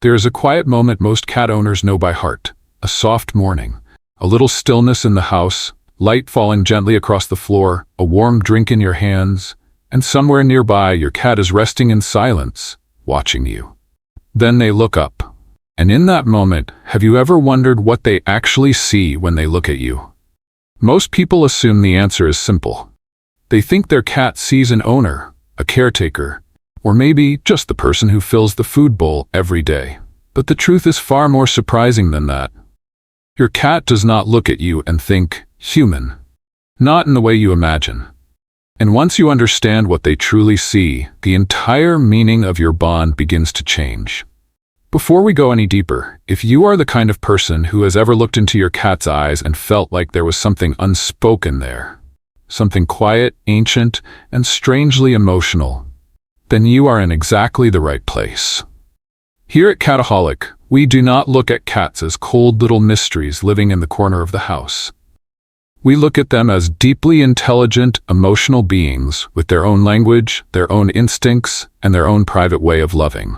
There is a quiet moment most cat owners know by heart. A soft morning. A little stillness in the house, light falling gently across the floor, a warm drink in your hands, and somewhere nearby your cat is resting in silence, watching you. Then they look up. And in that moment, have you ever wondered what they actually see when they look at you? Most people assume the answer is simple. They think their cat sees an owner, a caretaker, or maybe just the person who fills the food bowl every day. But the truth is far more surprising than that. Your cat does not look at you and think, human. Not in the way you imagine. And once you understand what they truly see, the entire meaning of your bond begins to change. Before we go any deeper, if you are the kind of person who has ever looked into your cat's eyes and felt like there was something unspoken there, something quiet, ancient, and strangely emotional, then you are in exactly the right place. Here at Cataholic, we do not look at cats as cold little mysteries living in the corner of the house. We look at them as deeply intelligent, emotional beings with their own language, their own instincts, and their own private way of loving.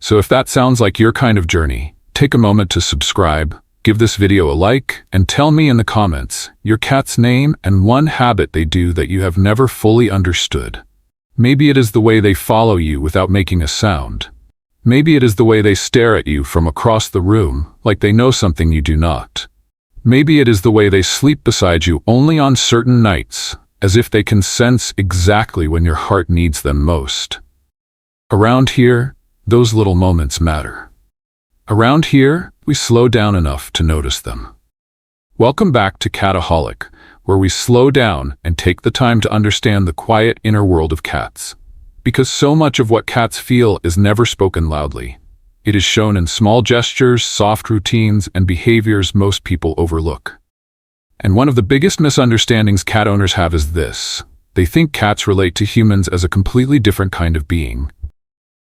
So if that sounds like your kind of journey, take a moment to subscribe, give this video a like, and tell me in the comments your cat's name and one habit they do that you have never fully understood. Maybe it is the way they follow you without making a sound. Maybe it is the way they stare at you from across the room, like they know something you do not. Maybe it is the way they sleep beside you only on certain nights, as if they can sense exactly when your heart needs them most. Around here, those little moments matter. Around here, we slow down enough to notice them. Welcome back to Cataholic, where we slow down and take the time to understand the quiet inner world of cats. Because so much of what cats feel is never spoken loudly. It is shown in small gestures, soft routines, and behaviors most people overlook. And one of the biggest misunderstandings cat owners have is this. They think cats relate to humans as a completely different kind of being.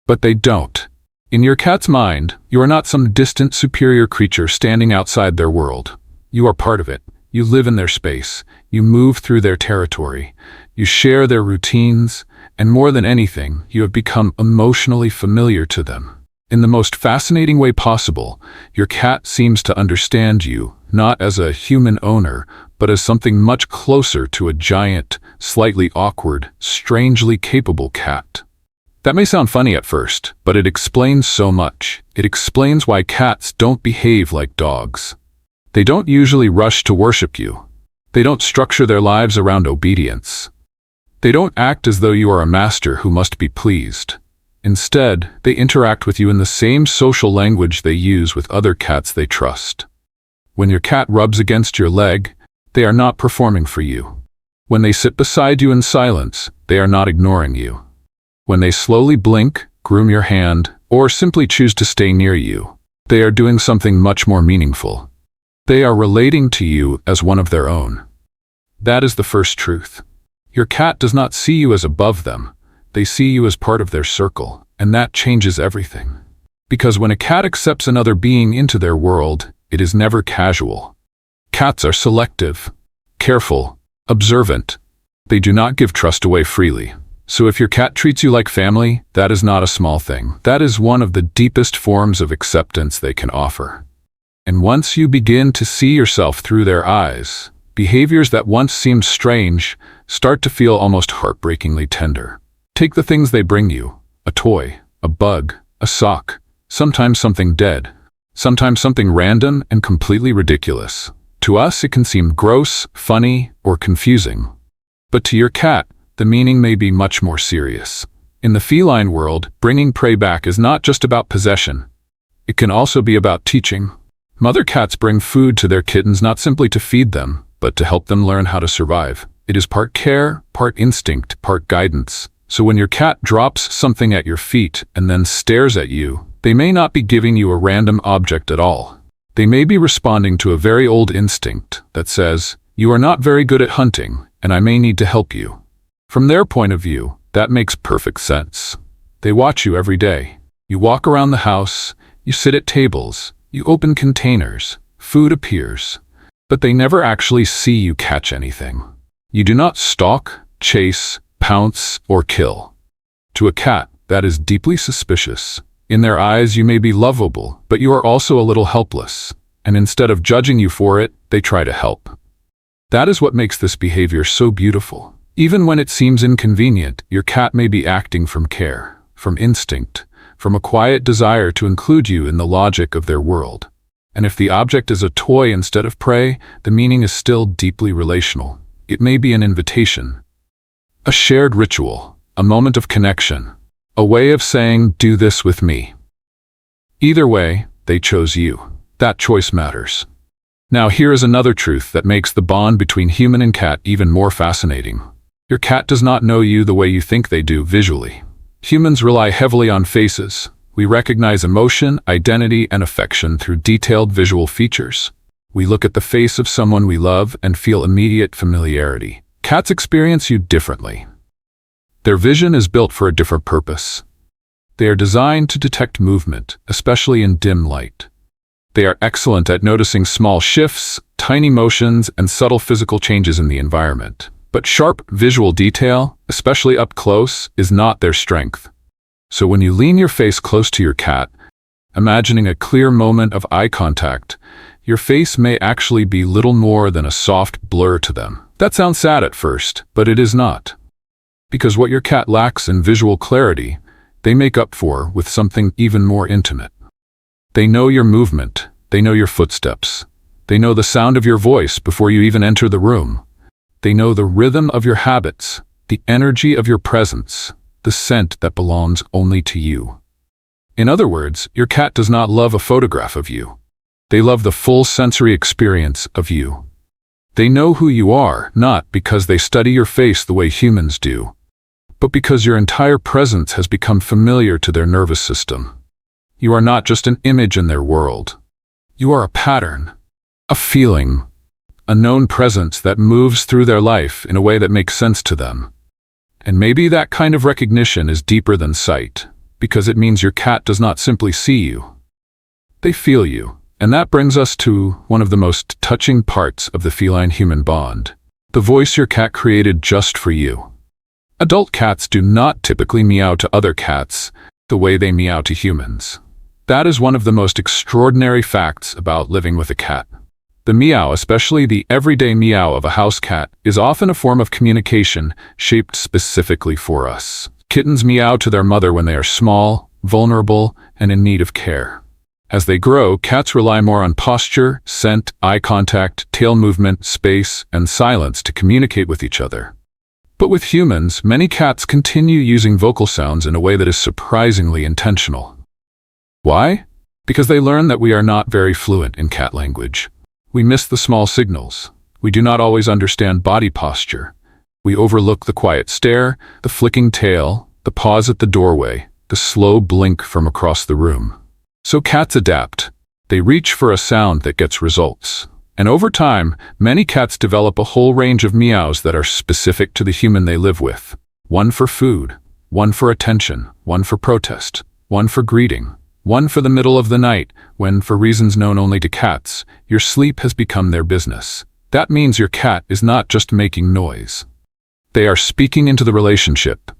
But they don't. In your cat's mind, you are not some distant superior creature standing outside their world. You are part of it. You live in their space. You move through their territory. You share their routines. And more than anything, you have become emotionally familiar to them. In the most fascinating way possible, your cat seems to understand you, not as a human owner, but as something much closer to a giant, slightly awkward, strangely capable cat. That may sound funny at first, but it explains so much. It explains why cats don't behave like dogs. They don't usually rush to worship you. They don't structure their lives around obedience. They don't act as though you are a master who must be pleased. Instead, they interact with you in the same social language they use with other cats they trust. When your cat rubs against your leg, they are not performing for you. When they sit beside you in silence, they are not ignoring you. When they slowly blink, groom your hand, or simply choose to stay near you, they are doing something much more meaningful. They are relating to you as one of their own. That is the first truth. Your cat does not see you as above them. They see you as part of their circle, and that changes everything. Because when a cat accepts another being into their world, it is never casual. Cats are selective, careful, observant. They do not give trust away freely. So if your cat treats you like family, that is not a small thing. That is one of the deepest forms of acceptance they can offer. And once you begin to see yourself through their eyes, behaviors that once seemed strange start to feel almost heartbreakingly tender. Take the things they bring you: a toy, a bug, a sock, sometimes something dead, sometimes something random and completely ridiculous. To us, it can seem gross, funny, or confusing. But to your cat, the meaning may be much more serious. In the feline world, bringing prey back is not just about possession. It can also be about teaching. Mother cats bring food to their kittens not simply to feed them, but to help them learn how to survive. It is part care, part instinct, part guidance. So when your cat drops something at your feet and then stares at you, they may not be giving you a random object at all. They may be responding to a very old instinct that says, "You are not very good at hunting, and I may need to help you." From their point of view, that makes perfect sense. They watch you every day. You walk around the house, you sit at tables, you open containers, food appears, but they never actually see you catch anything. You do not stalk, chase, pounce, or kill. To a cat, that is deeply suspicious. In their eyes, you may be lovable, but you are also a little helpless. And instead of judging you for it, they try to help. That is what makes this behavior so beautiful. Even when it seems inconvenient, your cat may be acting from care, from instinct, from a quiet desire to include you in the logic of their world. And if the object is a toy instead of prey, the meaning is still deeply relational. It may be an invitation, a shared ritual, a moment of connection, a way of saying, "Do this with me." Either way, they chose you. That choice matters. Now here is another truth that makes the bond between human and cat even more fascinating. Your cat does not know you the way you think they do visually. Humans rely heavily on faces. We recognize emotion, identity, and affection through detailed visual features. We look at the face of someone we love and feel immediate familiarity. Cats experience you differently. Their vision is built for a different purpose. They are designed to detect movement, especially in dim light. They are excellent at noticing small shifts, tiny motions, and subtle physical changes in the environment. But sharp visual detail, especially up close, is not their strength. So when you lean your face close to your cat, imagining a clear moment of eye contact, your face may actually be little more than a soft blur to them. That sounds sad at first, but it is not. Because what your cat lacks in visual clarity, they make up for with something even more intimate. They know your movement, they know your footsteps, they know the sound of your voice before you even enter the room. They know the rhythm of your habits, the energy of your presence, the scent that belongs only to you. In other words, your cat does not love a photograph of you. They love the full sensory experience of you. They know who you are, not because they study your face the way humans do, but because your entire presence has become familiar to their nervous system. You are not just an image in their world. You are a pattern, a feeling, a known presence that moves through their life in a way that makes sense to them. And maybe that kind of recognition is deeper than sight, because it means your cat does not simply see you. They feel you. And that brings us to one of the most touching parts of the feline-human bond, the voice your cat created just for you. Adult cats do not typically meow to other cats the way they meow to humans. That is one of the most extraordinary facts about living with a cat. The meow, especially the everyday meow of a house cat, is often a form of communication shaped specifically for us. Kittens meow to their mother when they are small, vulnerable, and in need of care. As they grow, cats rely more on posture, scent, eye contact, tail movement, space, and silence to communicate with each other. But with humans, many cats continue using vocal sounds in a way that is surprisingly intentional. Why? Because they learn that we are not very fluent in cat language. We miss the small signals. We do not always understand body posture. We overlook the quiet stare, the flicking tail, the pause at the doorway, the slow blink from across the room. So cats adapt. They reach for a sound that gets results. And over time, many cats develop a whole range of meows that are specific to the human they live with. One for food, one for attention, one for protest, one for greeting, one for the middle of the night, when, for reasons known only to cats, your sleep has become their business. That means your cat is not just making noise. They are speaking into the relationship.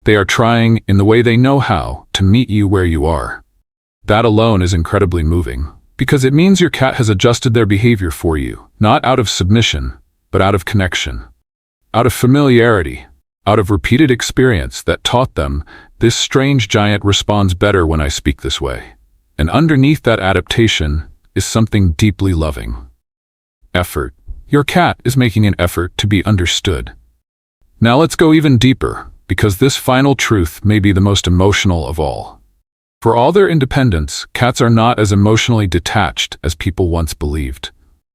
They are trying, in the way they know how, to meet you where you are. That alone is incredibly moving, because it means your cat has adjusted their behavior for you, not out of submission, but out of connection, out of familiarity, out of repeated experience that taught them, this strange giant responds better when I speak this way. And underneath that adaptation is something deeply loving. Effort. Your cat is making an effort to be understood. Now let's go even deeper, because this final truth may be the most emotional of all. For all their independence, cats are not as emotionally detached as people once believed.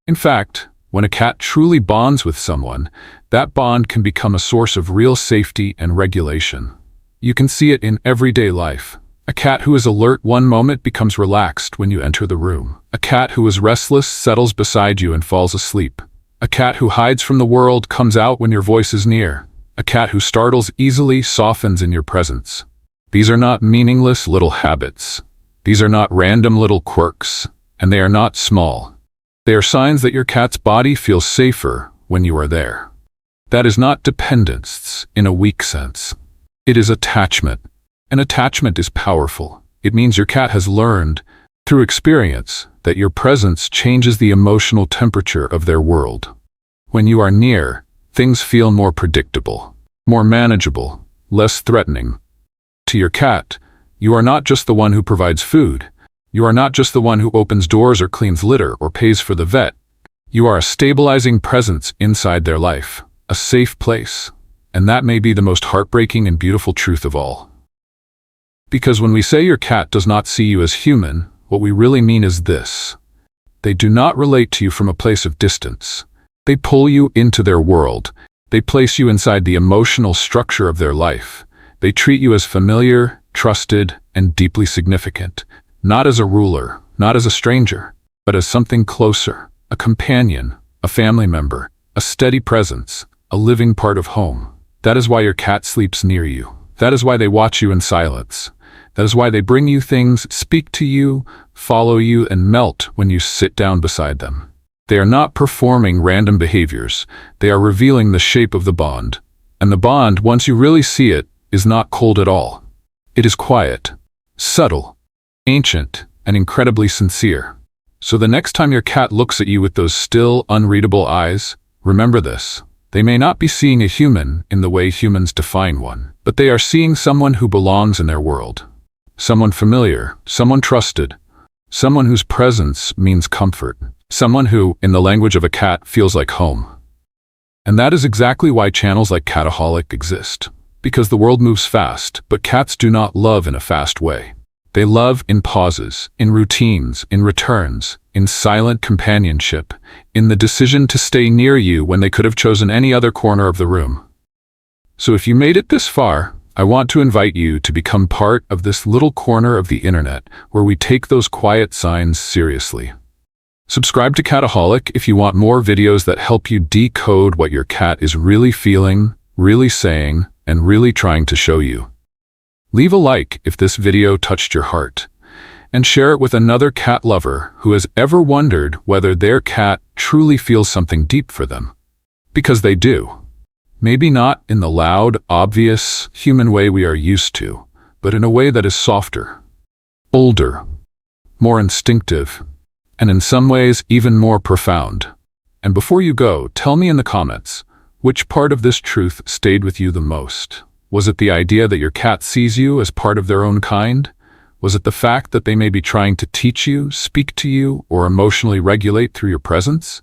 In fact, when a cat truly bonds with someone, that bond can become a source of real safety and regulation. You can see it in everyday life. A cat who is alert one moment becomes relaxed when you enter the room. A cat who is restless settles beside you and falls asleep. A cat who hides from the world comes out when your voice is near. A cat who startles easily softens in your presence. These are not meaningless little habits. These are not random little quirks, and they are not small. They are signs that your cat's body feels safer when you are there. That is not dependence in a weak sense. It is attachment, and attachment is powerful. It means your cat has learned, through experience, that your presence changes the emotional temperature of their world. When you are near, things feel more predictable, more manageable, less threatening. To your cat, you are not just the one who provides food. You are not just the one who opens doors or cleans litter or pays for the vet. You are a stabilizing presence inside their life, a safe place. And that may be the most heartbreaking and beautiful truth of all. Because when we say your cat does not see you as human, what we really mean is this. They do not relate to you from a place of distance. They pull you into their world. They place you inside the emotional structure of their life. They treat you as familiar, trusted, and deeply significant. Not as a ruler, not as a stranger, but as something closer, a companion, a family member, a steady presence, a living part of home. That is why your cat sleeps near you. That is why they watch you in silence. That is why they bring you things, speak to you, follow you, and melt when you sit down beside them. They are not performing random behaviors. They are revealing the shape of the bond. And the bond, once you really see it, is not cold at all. It is quiet, subtle, ancient, and incredibly sincere. So the next time your cat looks at you with those still, unreadable eyes, remember this. They may not be seeing a human in the way humans define one, but they are seeing someone who belongs in their world. Someone familiar, someone trusted, someone whose presence means comfort, someone who, in the language of a cat, feels like home. And that is exactly why channels like Cataholic exist. Because the world moves fast, but cats do not love in a fast way. They love in pauses, in routines, in returns, in silent companionship, in the decision to stay near you when they could have chosen any other corner of the room. So if you made it this far, I want to invite you to become part of this little corner of the internet where we take those quiet signs seriously. Subscribe to Cataholic if you want more videos that help you decode what your cat is really feeling, really saying, and really trying to show you. Leave a like if this video touched your heart, and share it with another cat lover who has ever wondered whether their cat truly feels something deep for them. Because they do. Maybe not in the loud, obvious, human way we are used to, but in a way that is softer, older, more instinctive, and in some ways even more profound. And before you go, tell me in the comments, which part of this truth stayed with you the most? Was it the idea that your cat sees you as part of their own kind? Was it the fact that they may be trying to teach you, speak to you, or emotionally regulate through your presence?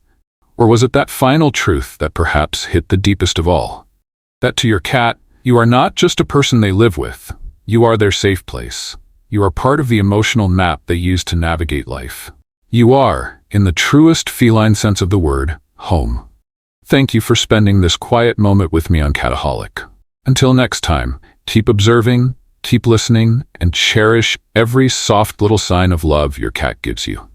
Or was it that final truth that perhaps hit the deepest of all? That to your cat, you are not just a person they live with. You are their safe place. You are part of the emotional map they use to navigate life. You are, in the truest feline sense of the word, home. Thank you for spending this quiet moment with me on Cataholic. Until next time, keep observing, keep listening, and cherish every soft little sign of love your cat gives you.